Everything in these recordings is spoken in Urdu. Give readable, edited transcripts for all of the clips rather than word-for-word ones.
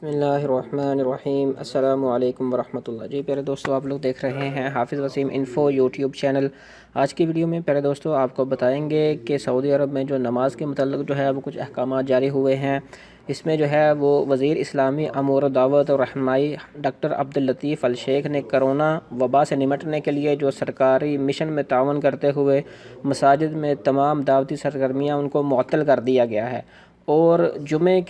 بسم اللہ الرحمن الرحیم، السلام علیکم ورحمۃ اللہ۔ جی پیارے دوستو، آپ لوگ دیکھ رہے ہیں حافظ وسیم انفو یوٹیوب چینل۔ آج کی ویڈیو میں پیارے دوستو آپ کو بتائیں گے کہ سعودی عرب میں جو نماز کے متعلق جو ہے وہ کچھ احکامات جاری ہوئے ہیں۔ اس میں جو ہے وہ وزیر اسلامی امور دعوت اور رہنمائی ڈاکٹر عبداللطیف الشیخ نے کرونا وبا سے نمٹنے کے لیے جو سرکاری مشن میں تعاون کرتے ہوئے مساجد میں تمام دعوتی سرگرمیاں ان کو معطل کر دیا گیا ہے، اور جمعے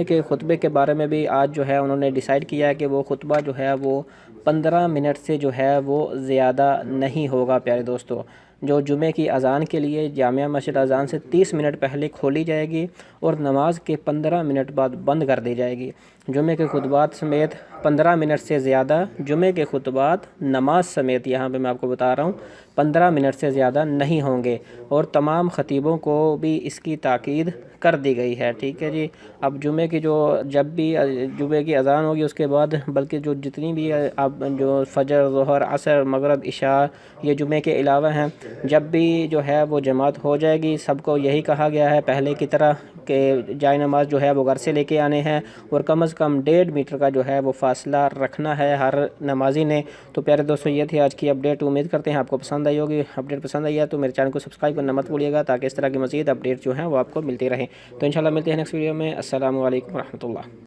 کے خطبے کے بارے میں بھی آج جو ہے انہوں نے ڈیسائیڈ کیا ہے کہ وہ خطبہ جو ہے وہ 15 منٹ سے جو ہے وہ زیادہ نہیں ہوگا۔ پیارے دوستو، جو جمعے کی اذان کے لیے جامع مسجد اذان سے 30 منٹ پہلے کھولی جائے گی اور نماز کے 15 منٹ بعد بند کر دی جائے گی۔ جمعے کے خطبات سمیت 15 منٹ سے زیادہ جمعے کے خطبات نماز سمیت، یہاں پہ میں آپ کو بتا رہا ہوں، 15 منٹ سے زیادہ نہیں ہوں گے، اور تمام خطیبوں کو بھی اس کی تاکید کر دی گئی ہے۔ ٹھیک ہے جی، اب جمعے کی جب بھی جمعے کی اذان ہوگی اس کے بعد بلکہ جتنی بھی اب جو فجر، ظہر، عصر، مغرب، عشاء یہ جمعے کے علاوہ ہیں، جب بھی جو ہے وہ جماعت ہو جائے گی، سب کو یہی کہا گیا ہے پہلے کی طرح کہ جائے نماز جو ہے وہ گھر سے لے کے آنے ہیں، اور کم از کم 1.5 میٹر کا جو ہے وہ فاصلہ رکھنا ہے ہر نمازی نے۔ تو پیارے دوستو، یہ تھی آج کی اپڈیٹ۔ امید کرتے ہیں آپ کو پسند آئی ہوگی۔ اپڈیٹ پسند آئی ہے تو میرے چینل کو سبسکرائب کرنا مت بھولیے گا، تاکہ اس طرح کی مزید اپڈیٹ جو ہیں وہ آپ کو ملتی رہیں۔ تو انشاءاللہ ملتے ہیں نیکسٹ ویڈیو میں۔ السلام علیکم ورحمۃ اللہ۔